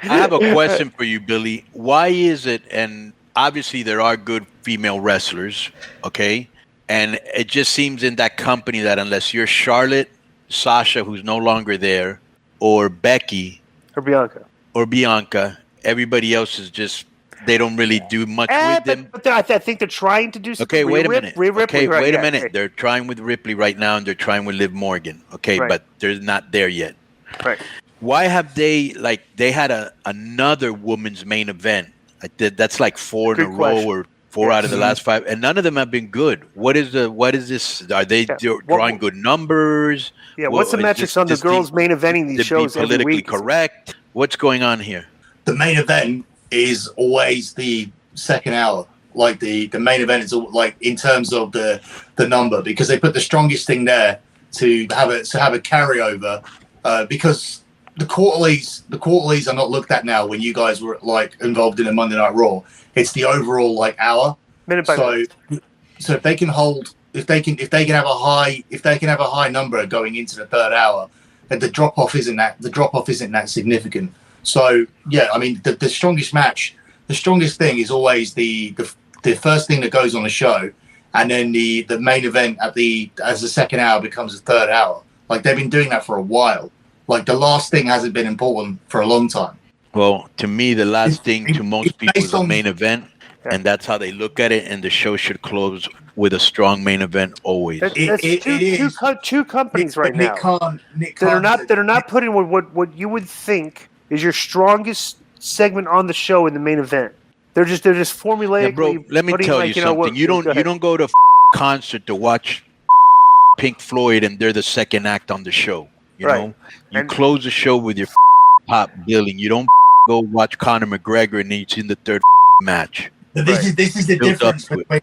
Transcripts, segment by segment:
I have a question for you, Billy. Why is it, and obviously there are good female wrestlers, okay? And it just seems in that company that unless you're Charlotte, Sasha, who's no longer there, or Becky, or Bianca, everybody else is just, they don't really do much with them. But I think they're trying to do something. Okay, wait a minute. Ripley, right, wait a minute. Okay. They're trying with Ripley right now, and they're trying with Liv Morgan. Okay, right. But they're not there yet. Right. Why have they had another women's main event? That's like 4 in a row or 4 out of the last 5, and none of them have been good. What is this? Are they drawing good numbers? Yeah, what's the metrics on the girls main eventing these shows every week? To be politically correct, what's going on here? The main event is always the second hour. Like the main event is like in terms of the number, because they put the strongest thing there to have a carryover, because the quarterlies are not looked at now when you guys were like involved in a Monday Night Raw. It's the overall like hour. Minute by minute. So if they can have a high number going into the third hour, then the drop off isn't that significant. So yeah, I mean the strongest match, the strongest thing is always the first thing that goes on the show, and then the main event as the second hour becomes the third hour. Like they've been doing that for a while. Like the last thing hasn't been important for a long time. Well, to me, the last thing to most people is the main event, and that's how they look at it. And the show should close with a strong main event always. That's two companies right now that are not putting what you would think is your strongest segment on the show in the main event. They're just formulaically. Yeah, bro, let me tell you something. You don't go to concert to watch Pink Floyd and they're the second act on the show. You know, you close the show with your pop billing. You don't go watch Conor McGregor and he's in the third match. This is the difference between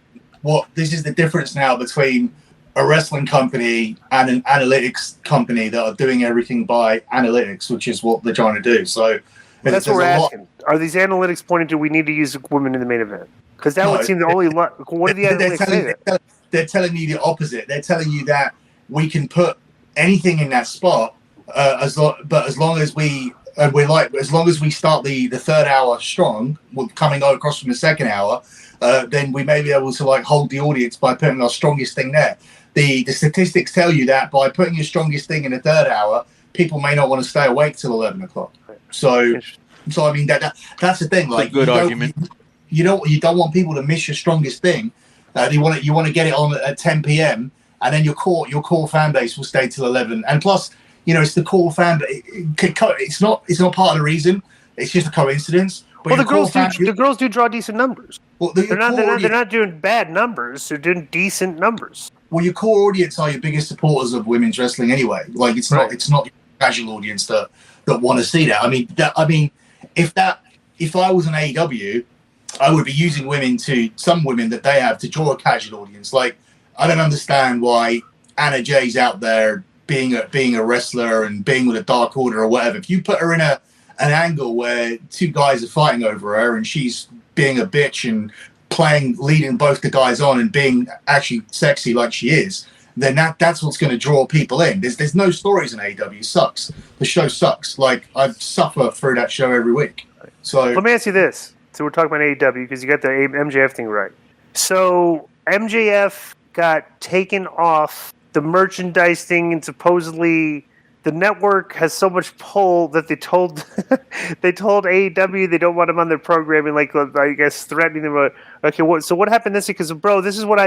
this is the difference now between a wrestling company and an analytics company that are doing everything by analytics, which is what they're trying to do. So that's what we're asking. Are these analytics pointing to we need to use women in the main event? Because that would seem the only. What are the analytics saying? They're telling you the opposite. They're telling you that we can put anything in that spot, as long as we start the third hour strong, coming across from the second hour, then we may be able to like hold the audience by putting our strongest thing there. The statistics tell you that by putting your strongest thing in the third hour, people may not want to stay awake till 11 o'clock. So I mean that's the thing. Like, good argument. You don't want people to miss your strongest thing. You want to get it on at 10 p.m. and then your core fan base will stay till 11. And plus, you know, it's the core fan. It's not part of the reason. It's just a coincidence. But the girls do draw decent numbers. Well, they're not doing bad numbers. They're doing decent numbers. Well, your core audience are your biggest supporters of women's wrestling anyway. Like it's not your casual audience that want to see that. I mean, if I was an AEW, I would be using some women that they have to draw a casual audience. Like I don't understand why Anna Jay's out there being a wrestler and being with a Dark Order or whatever. If you put her in an angle where two guys are fighting over her and she's being a bitch and leading both the guys on and being actually sexy like she is, then that's what's going to draw people in. There's no stories in AEW. It sucks. The show sucks. Like I suffer through that show every week. So let me ask you this. So we're talking about AEW because you got the MJF thing right. So MJF got taken off the merchandise thing, and supposedly the network has so much pull that they told AEW they don't want him on their programming, like I guess threatening them. Okay, so what happened this week? Because bro, this was one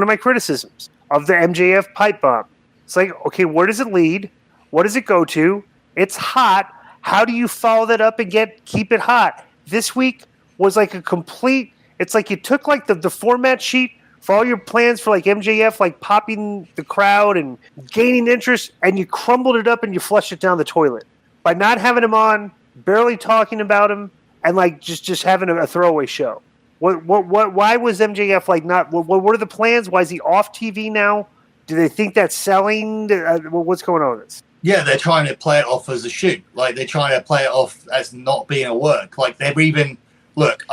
of my criticisms of the MJF pipe bomb. It's like, okay, where does it lead? What does it go to? It's hot. How do you follow that up and keep it hot? This week was like a complete. It's like you took like the format sheet for all your plans for like MJF, like popping the crowd and gaining interest, and you crumbled it up and you flushed it down the toilet by not having him on, barely talking about him, and like just having a throwaway show. Why was MJF like not? What are the plans? Why is he off TV now? Do they think that's selling? What's going on with this? Yeah, they're trying to play it off as a shoot. Like they're trying to play it off as not being a work. Like they're even look.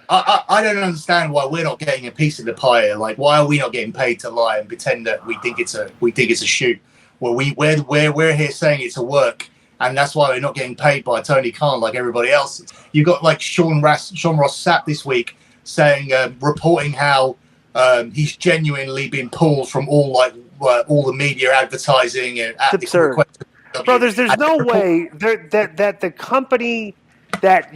I don't understand why we're not getting a piece of the pie here. Like, why are we not getting paid to lie and pretend that we think it's a shoot? Well, we're here saying it's a work, and that's why we're not getting paid by Tony Khan like everybody else. You got like Sean Ross Sapp this week saying, reporting how he's genuinely been pulled from all the media advertising and at it's absurd. Bro, there's no way that the company that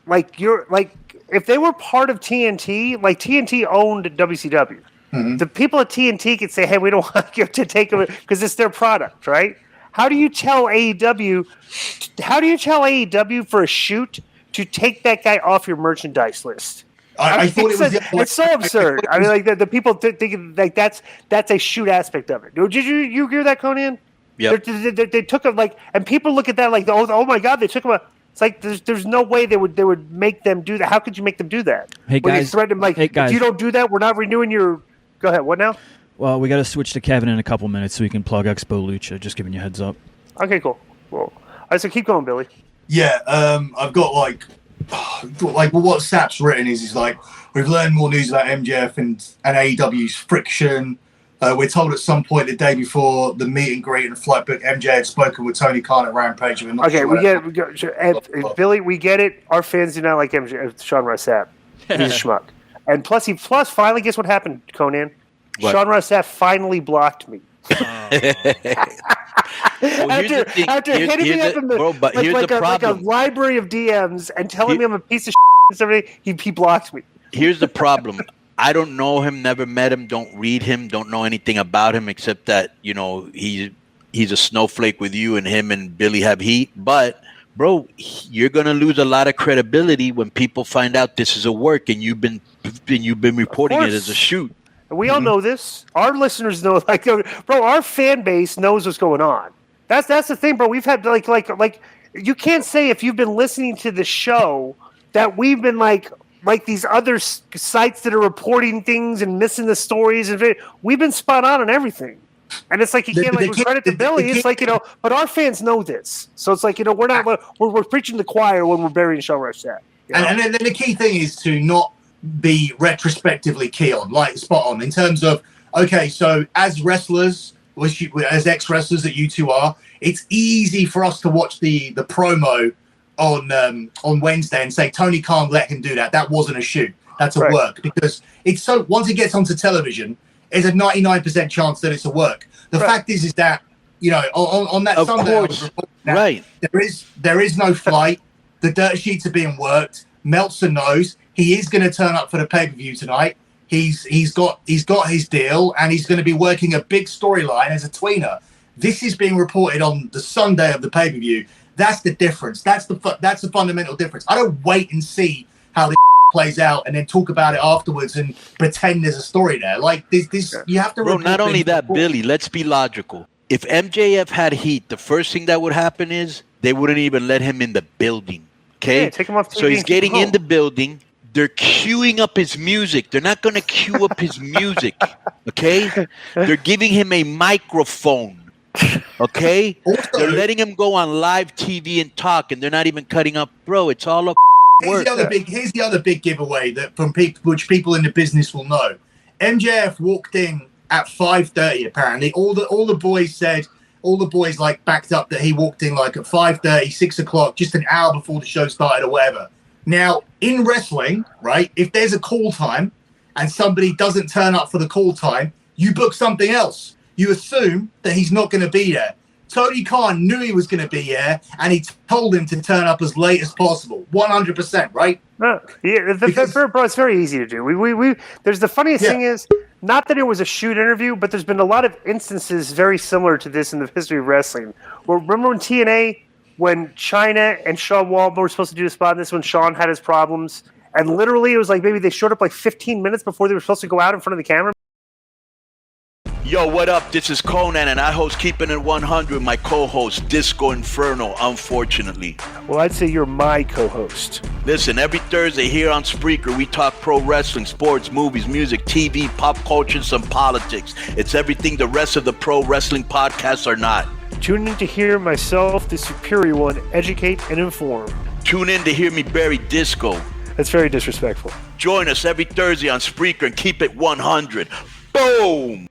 like you're like if they were part of TNT, like TNT owned WCW. Mm-hmm. The people at TNT could say, "Hey, we don't want you to take them because it's their product, right?" How do you tell AEW? How do you tell AEW for a shoot to take that guy off your merchandise list? I thought it's so absurd. I mean, like the people thinking like that's a shoot aspect of it. Did you hear that, Konnan? Yeah. They took him like, and people look at that like, oh my God, they took him. It's like there's no way they would make them do that. How could you make them do that? Hey guys, you threaten them like, if you don't do that, we're not renewing your. Go ahead. What now? Well, we got to switch to Kevin in a couple minutes so we can plug Expo Lucha. Just giving you a heads up. Okay, cool. Well, all right, so keep going, Billy. Yeah, I've got what Sapp's written is like, we've learned more news about MJF and AEW's friction. We're told at some point the day before the meet and greet and flight book, MJ had spoken with Tony Khan at Rampage. Okay, we get it. Billy, we get it. Our fans do not like MJ, Sean Ross Sapp. He's a schmuck. And plus, finally, guess what happened, Konnan? What? Sean Ross Sapp finally blocked me. After hitting me up in a library of DMs and telling me I'm a piece of shit and everything, he blocked me. Here's the problem. I don't know him, never met him, don't read him, don't know anything about him except that, he's a snowflake with you and him and Billy have heat. But, bro, you're going to lose a lot of credibility when people find out this is a work and you've been reporting it as a shoot. We all know this. Our listeners know, bro, our fan base knows what's going on. That's the thing, bro. We've had like you can't say if you've been listening to the show that we've been like these other sites that are reporting things and missing the stories, and we've been spot on everything. And it's like you can't credit to Billy. It's like but our fans know this, so it's like we're preaching the choir when we're burying Sean Ross Sapp. And then the key thing is to not be retrospectively key on, like spot on in terms of okay, so as wrestlers, as ex-wrestlers that you two are, it's easy for us to watch the promo on Wednesday and say Tony Khan let him do that. That wasn't a shoot. That's a work, because it's so once it gets onto television, there's a 99% chance that it's a work. The fact is that on that of Sunday, course. Right, there is no flight. The dirt sheets are being worked. Meltzer knows he is going to turn up for the pay-per-view tonight. He's got his deal, and he's going to be working a big storyline as a tweener. This is being reported on the Sunday of the pay-per-view. That's the difference. That's the fundamental difference. I don't wait and see how this plays out and then talk about it afterwards and pretend there's a story there. Like this you have to. Bro, not only that, Billy. Let's be logical. If MJF had heat, the first thing that would happen is they wouldn't even let him in the building. Okay, yeah, take him off. So he's getting in the building. They're queuing up his music. They're not going to queue up his music, okay? They're giving him a microphone, okay? They're letting him go on live TV and talk, and they're not even cutting up. Bro, it's all up work. Here's the other big giveaway that from people, which people in the business will know. MJF walked in at 5:30. Apparently, all the boys said. All the boys backed up that he walked in at 5:30, 6 o'clock, just an hour before the show started or whatever. Now, in wrestling, right, if there's a call time and somebody doesn't turn up for the call time, you book something else. You assume that he's not going to be there. Tony Khan knew he was going to be there, and he told him to turn up as late as possible. 100%, right? Yeah, it's very easy to do. There's the funniest thing is, not that it was a shoot interview, but there's been a lot of instances very similar to this in the history of wrestling. Well, remember when TNA, when Chyna and Sean Waltman were supposed to do a spot in this when Sean had his problems, and literally it was like maybe they showed up 15 minutes before they were supposed to go out in front of the camera. Yo, what up? This is Konnan, and I host Keeping It 100, my co-host, Disco Inferno, unfortunately. Well, I'd say you're my co-host. Listen, every Thursday here on Spreaker, we talk pro wrestling, sports, movies, music, TV, pop culture, and some politics. It's everything the rest of the pro wrestling podcasts are not. Tune in to hear myself, the superior one, educate and inform. Tune in to hear me bury Disco. That's very disrespectful. Join us every Thursday on Spreaker and keep it 100. Boom!